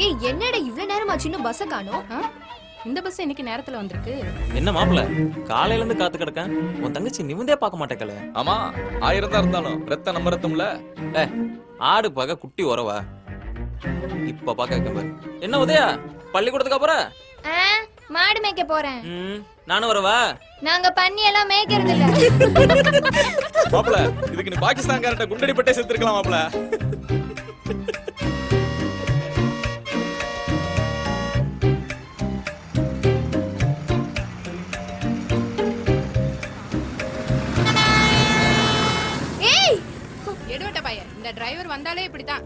ஏய் என்னடா இவ்ளோ நேரம் ஆச்சு இன்னும் பஸ் காணோம்? இந்த பஸ் இன்னைக்கு நேரத்துல வந்திருக்கு. என்ன மாப்பிள காலையில இருந்து காத்து கிடக்கேன். உன் தங்கச்சி நிமிந்தே பார்க்க மாட்டேக்கல. ஆமா 1000 தான் இருந்தாலும் ரத்த நம்ம ரத்தம்ல. ஆடு பார்க்க குட்டி உறவா இப்ப பாக்க பாரு. என்ன உதயா பள்ளிக்கூடத்துக்கு அப்புறம் மாடு மேய்க்க போறேன். நானும் வரவா? நாங்க பன்னி எல்லாம் மேய்க்கிறது இல்ல. மாப்பிள இதுக்கு நீ பாகிஸ்தான்காரட்ட குண்டடி பட்டே செத்துக்கலாம் மாப்பிள. ஏய் எடுவட்ட பையன், இந்த டிரைவர் வந்தாலே இப்படித்தான்.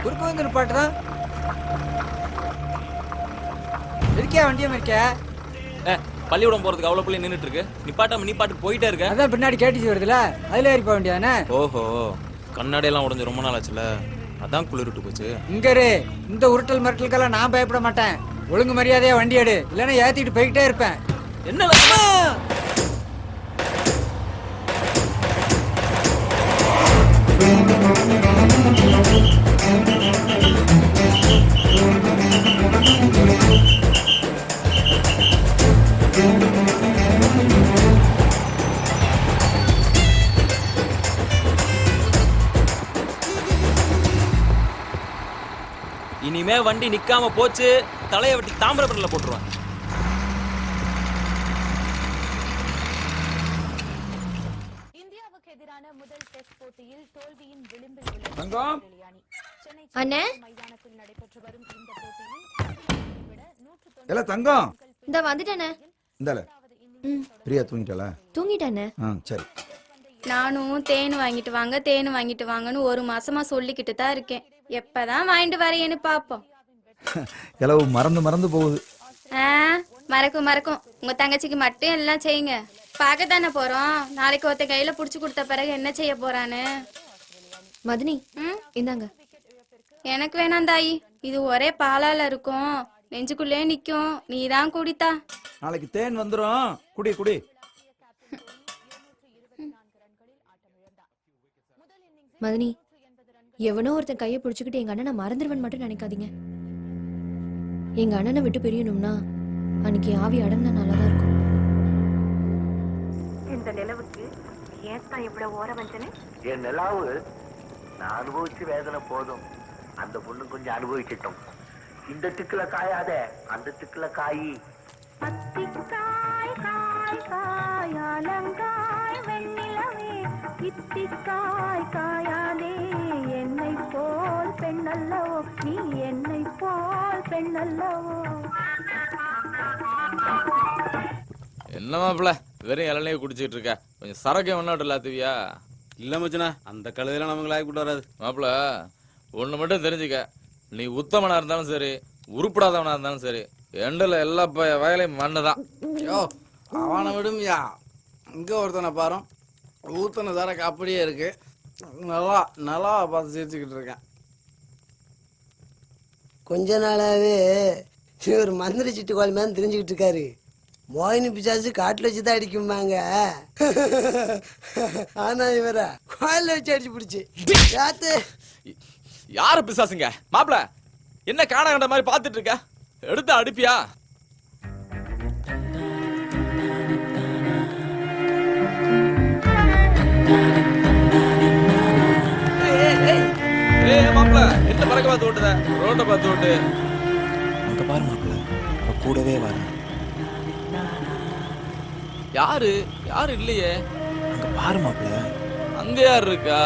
குறுக்கு வந்து நிப்பாட்டுதான் இருக்கியா வண்டியம் இருக்கியா? பள்ளிக்கூடம் போறதுக்கு அவ்வளவு பிள்ளை நின்னுட்டு இருக்கு. நிப்பாட்டாம நீ பாட்டுக்கு போயிட்டே இருக்க. அதான் பின்னாடி கேட்டுச்சு வருதுல, அதுல ஏறி போக வேண்டியதானே. ஓஹோ கண்ணாடி எல்லாம் உடஞ்சு ரொம்ப நாள் ஆச்சுல, அதான் குளிர்ட்டு போச்சு. இங்க இந்த உருட்டல் மிரட்டலுக்கெல்லாம் நான் பயப்பட மாட்டேன். ஒழுங்கு மரியாதையா வண்டி எடு, இல்லைன்னா ஏத்திட்டு போய்கிட்டே இருப்பேன். என்ன இனிமே வண்டி நிக்காம போச்சு தலையை வெட்டி தாமிரபரணில போட்டுருவேன். இந்தியாவுக்கு எதிரான முதல் டெஸ்ட் போட்டியில் தோல்வியின் விளிம்பில் உள்ள தங்கம் அண்ணே மைதானத்தில் நடைபெற்று வரும் இந்த போட்டியில் எல்லாம் தங்கம் இந்த வந்துட்டேனே. இந்தால பிரியா தூங்கிட்டாளா? தூங்கிட்டானே. சரி. நானும் தேன் வாங்கிட்டு வாங்கன்னு ஒரு மாசமா சொல்லிக்கிட்டு தான் இருக்கேன். எப்பதான் வாங்கிட்டு வரையன்னு பாப்போம். எலவு மறந்து போகுது. மறக்கும். உங்க தங்கச்சிக்கு மட்டும் எல்லாம் செய்யுங்க. பார்க்கத்தானே போறோம். நாளைக்கு ஒருத்த கையில புடிச்சு கொடுத்த பிறகு என்ன செய்ய போறான்னு. மதினி இந்தாங்க. எனக்கு வேணாம் தாயி, இது ஒரே பாலால இருக்கும், நெஞ்சுக்குள்ளே நிக்கும். நீதான் குடித்தா. நாளைக்கு தேன் வந்துரும், குடி. மதினி எவனோ ஒருத்தன் கையை பிடிச்சுக்கிட்டு எங்க அண்ணனை மறந்துடுவன் மட்டும் நினைக்காதீங்க. எங்க அண்ணனை விட்டு பிரியணும்னா அன்னைக்கு ஆவி அடங்கினா நல்லாதான் இருக்கும். இந்த நிலவுக்கு ஏன் தான் இவ்வளவு ஓர வந்தனே? என் நிலாவு நான் அனுபவிச்சு வேதனை போதும், அந்த பொண்ணு கொஞ்சம் அனுபவிச்சிட்டோம். இந்த திக்குல காயாத அந்த திக்குல காயி. அத்திக்காய் காய் காயாலங்காய் வெண்ணிலவே இத்திக்காய் காயாதே என்னை போல் பெண்ணல்லவோ நீ என்னை போல் பெண்ணல்லவோ. என்ன மாப்பிள வெறும் இளநீ குடிச்சிட்டு இருக்க, கொஞ்சம் சரக்கு ஒன்னாட்டு இல்லாத்துவியா? இல்ல மச்சனா, அந்த கழுதையெல்லாம் நமக்கு லாய்க்கு கூட்டு வராது. மாப்பிள ஒண்ணு மட்டும் தெரிஞ்சுக்க, நீ உத்தமனா இருந்தாலும் சரி உருப்படாதவனா இருந்தாலும் சரி எண்டில் எல்லா வயலையும் மண்ணுதான். யோ அவனை விடுமையா, இங்க ஒருத்தனை பாரு, ஊத்தனை சரக்கு அப்படியே இருக்கு. நல்லா பார்த்து சிரிச்சுக்கிட்டு இருக்கேன். கொஞ்ச நாளாவே ஒரு மந்திரி சிட்டு கோல் மேலே தெரிஞ்சுக்கிட்டு இருக்காரு. மோகினி பிசாசு காட்டுல வச்சுதான் அடிக்குமாங்க. ஆனா இவர கோயில வச்சு அடிச்சு பிடிச்சு யாரு பிசாசுங்க? மாப்பிள என்ன காண கண்ட மாதிரி பாத்துட்டு இருக்க, எடுத்து அடிப்பியா? மாப்பிள என்ன பறக்க பார்த்து ஓட்டுத, ரோட்டை பார்த்து ஓட்டு. அங்க பாரு மாப்பிள, கூடவே வர. யாரு இல்லையே. அங்க பாரு மாப்பிள. அங்க யாரு இருக்கா?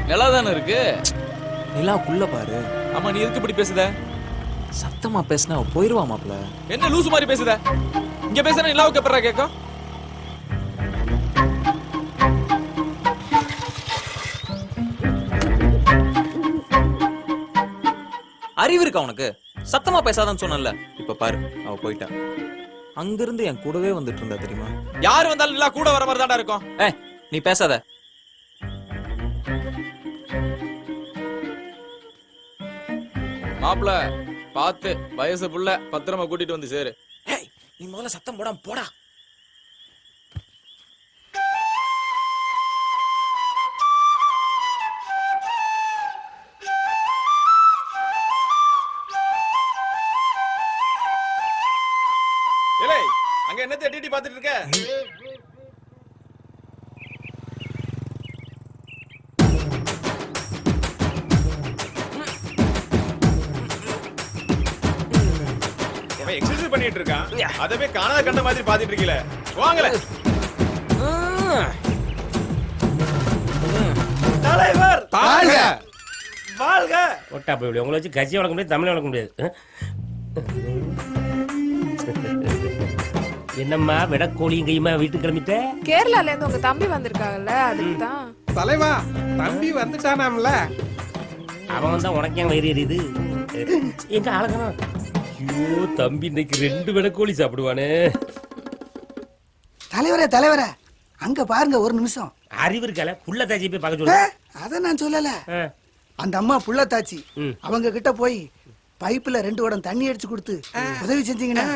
நிலா தானே இருக்கு. நிலாக்குள்ள பாரு. ஆமா நீ எதுக்கு இப்படி பேசுத? சத்தமா பேசினா போயிருவா மாப்பிள. என்ன லூசு மாதிரி பேசுத? இங்க பேசுற நிலாவுக்கு எப்பறா கேட்கும்? அறிவு இருக்கா உனக்கு? சத்தமா பேசாதான்னு சொன்னல. இப்ப பாரு அவ போயிட்டா. அங்கிருந்து என் கூடவே வந்துட்டு இருந்தா தெரியுமா? யாரு வந்தாலும் நிலா கூட வர மாதிரி தாண்டா இருக்கும். நீ பேசாத. மாப்பிள பார்த்து வயசு புள்ள பத்திரமா கூட்டிட்டு வந்து சேரு. ஏய் நீ முதல்ல சத்தம் போடாம போடா. ஏலே அங்க என்னத்தை டிடி பாத்துட்டு இருக்க? அவன் எக்ஸர்சைஸ் பண்ணிட்டு இருக்கான். அதவே காணாத கண்ட மாதிரி பாத்துட்டு இருக்கீல. வாங்கல. தலைவர் வாழ்க. வாழ்க. ஒட்டா போய் உங்களை வச்சு கட்சி வளர்க்க முடியாது, தமிழ் வளர்க்க முடியாது. என்னம்மா விடக்கோழியும் கையுமா வீட்டுக்கு கிளம்பிட்ட? கேரளால இருந்து உங்க தம்பி வந்திருக்காங்கல்ல, அதுக்கு தான். தலைவா தம்பி வந்துட்டானாம்ல. அவன் தான் உனக்கு ஏன் வயிறு எரியுது? எங்க ஆளுக்கணும். ஐயோ தம்பி இன்னைக்கு 2 விடக்கோழி சாப்பிடுவானே. தலைவரே தலைவரே அங்க பாருங்க ஒரு நிமிஷம். அறிவு இருக்கால புள்ள தாச்சி போய் பார்க்க சொல்லு. அத நான் சொல்லல. ஆ. அந்த அம்மா புள்ளத்தாச்சி ம். அவங்க கிட்ட போய் பைப்புல 2 குடம் தண்ணி அடிச்சு கொடுத்து உதவி செஞ்சீங்கன்னா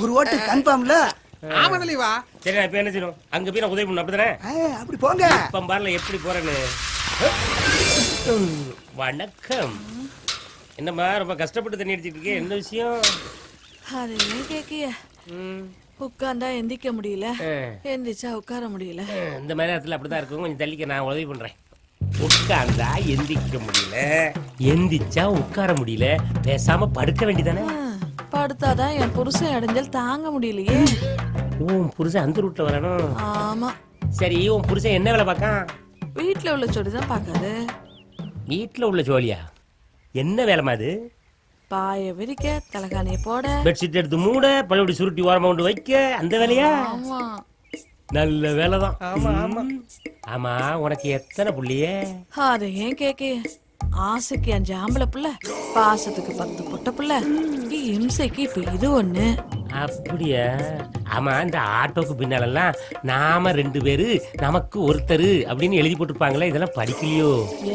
ஒரு ஓட்டு கன்ஃபார்ம்ல. ஆமா தலைவா. சரி நான் இப்ப என்ன செய்யணும்? அங்க போய் நான் உதவி பண்ணணும் அப்படிதானே? அப்படி போங்க. இப்ப பாருல எப்படி போறேன்னு. வணக்கம். என்னம்மா ரொம்ப கஷ்டப்பட்டு தண்ணி அடிச்சிட்டு இருக்கே, என்ன விஷயம்? அது ஏன் கேக்கிய? உட்கார்ந்தா எந்திக்க முடியல, எந்திரிச்சா உட்கார முடியல. இந்த மாதிரி நேரத்துல அப்படிதான் இருக்கும். கொஞ்சம் தள்ளிக்க, நான் உதவி பண்றேன். உட்கார்ந்தா எந்திக்க முடியல, எந்திச்சா உட்கார முடியல, பேசாம படுக்க வேண்டியதானே? படுத்தாதான் என் புருஷன் இடைஞ்சல் தாங்க முடியலையே. உன் புருஷன் அந்த ரூட்ல வரணும். ஆமா, சரி உன் புருஷன் என்ன வேலை பார்க்கான்? வீட்டுல உள்ள சொடிதான் பாக்காது. வீட்டுல உள்ள ஜோலியா? என்ன வேலைமா அது? பாய விரிக்க, தலைகாணிய போட, பெட்ஷீட் எடுத்து மூட, பழையபடி சுருட்டி ஓரமா கொண்டு வைக்க, அந்த வேலையா? ஆமா நல்ல வேலைதான். ஆமா உனக்கு எத்தனை புள்ளியே? அது ஏன் கேக்கிய? ஆசைக்கு 5 ஆம்பளை புள்ள, பாசத்துக்கு 10 பொட்ட புள்ள, இம்சைக்கு இப்ப இது ஒண்ணு. அப்படியா? ஆமா இந்த ஆட்டோக்கு பின்னாலெல்லாம் நாம 2 பேரு நமக்கு ஒருத்தரு அப்படின்னு எழுதி போட்டுருப்பாங்களே, இதெல்லாம் படிக்கலையோ?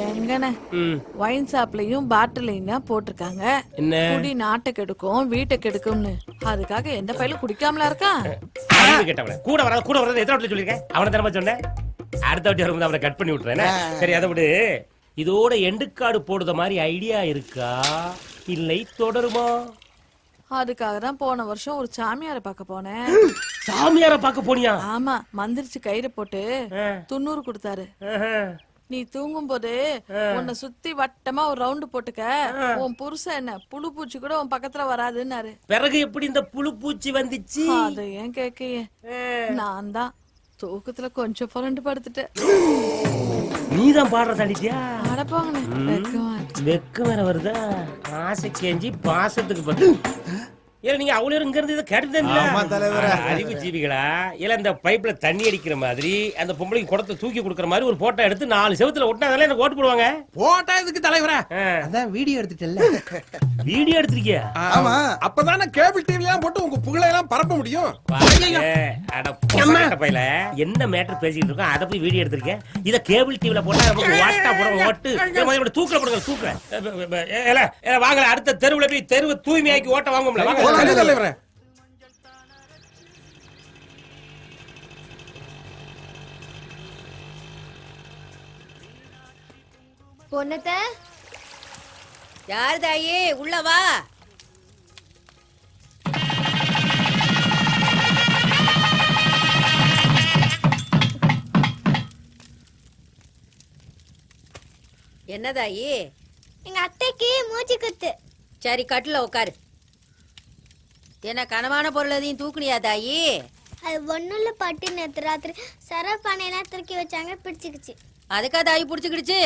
எங்கன வைன் ஷாப்லயும் பாட்டிலையும் தான் போட்டிருக்காங்க. என்ன குடி நாட்டை கெடுக்கும், வீட்டை கெடுக்கும்னு. அதுக்காக எந்த பையலும் குடிக்காமலா இருக்கான்? கேட்டவன கூட வராது எத்தனை வாட்டி சொல்லிருக்கேன்? அவனை தரமா சொன்னேன். அடுத்த வாட்டி வரும்போது அவனை கட் பண்ணி விட்டுறேன். சரி அதை விடு. இதோட எண்டுக்காடு போடுற மாதிரி ஐடியா இருக்கா, இல்லை தொடருமா? அதுக்காக தான் போன வருஷம் ஒரு சாமியாரை பார்க்க போனேன். சாமியார பார்க்க போனியா? ஆமா, மந்திரிச்சு கயிறு போட்டு 90 கொடுத்தாரு. நீ தூங்கும் போது உன்னை சுத்தி வட்டமா ஒரு ரவுண்டு போட்டுக்க, உன் புருஷன் என்ன புழு பூச்சி கூட உன் பக்கத்துல வராதுன்னாரு. பிறகு எப்படி இந்த புழு பூச்சி வந்துச்சு? அது ஏன் கேக்கைய? நான் தான் தூக்கத்துல கொஞ்சம் புரண்டு படுத்துட்டேன். நீதான் பாடுற தடிச்சியா? அடப்பாங்கண்ணே, வெக்கம் வேற வருதா? ஆசை கேஞ்சி பாசத்துக்கு பத்து. ஏல நீங்க அவ்வளவு இங்க இருந்து இதை கேட்டுதான் அறிவு ஜீவிகளா? இல்ல இந்த பைப்ல தண்ணி அடிக்கிற மாதிரி அந்த பொம்பளைக்கு குடத்தை தூக்கி கொடுக்கற மாதிரி ஒரு போட்டோ எடுத்து 4 செவத்துல ஒட்டினா அதெல்லாம் எனக்கு ஓட்டு போடுவாங்க. போட்டா இதுக்கு தலைவரா? அதான் வீடியோ எடுத்துட்டல்ல. வீடியோ எடுத்திருக்கியா? ஆமா, அப்பதானே கேபிள் டிவிலாம் போட்டு உங்க புகழை எல்லாம் பரப்ப முடியும். அட பொசகட்ட பையல, என்ன மேட்டர் பேசிட்டு இருக்கோம் அத போய் வீடியோ எடுத்திருக்கேன். இத கேபிள் டிவில போட்டா நமக்கு வாட்டா போடுவோம். ஓட்டு தூக்கல போடுங்க, தூக்கல. ஏல வாங்கல, அடுத்த தெருவுல போய் தெருவு தூய்மையாக்கி ஓட்ட வாங்கும்ல. வாங்க தலைவரே. பொண்ணத்த யார் தாயே உள்ள வா. என்னதாயி? எங்க அத்தைக்கு மூச்சு குத்து. சரி கட்டுல உட்காரு. என்ன கனமான பொருள் எதையும் தூக்குனியா தாயி? அது ஒண்ணுல பட்டு நேத்து ராத்திரி சரப்பானையெல்லாம் தூக்கி வச்சாங்க, பிடிச்சிக்கிச்சு. அதுக்கா தாயி புடிச்சுக்கிடுச்சு?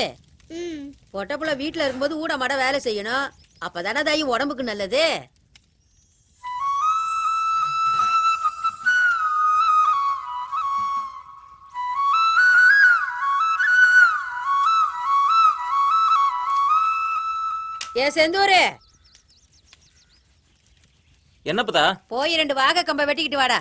பொட்டப்புள்ள வீட்டுல இருக்கும்போது ஊட மாட வேலை செய்யணும், அப்பதானே தாயி உடம்புக்கு நல்லது. ஏ செந்தூரு, என்னப்பதா? போய் 2 வாகை கம்ப வெட்டிக்கிட்டு வாடா.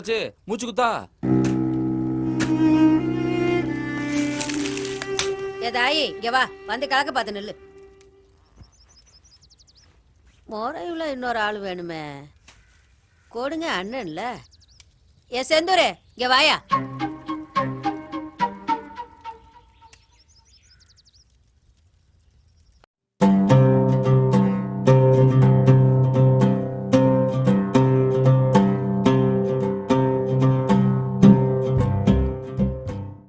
என்னாச்சு மூச்சு குத்தா? ஏதாயி இங்க வா, வந்து கலக்க பார்த்து நில்லு. முறையுள்ள இன்னொரு ஆள் வேணுமே. கொடுங்க அண்ணன்ல. ஏ செந்தூரே இங்க வாயா.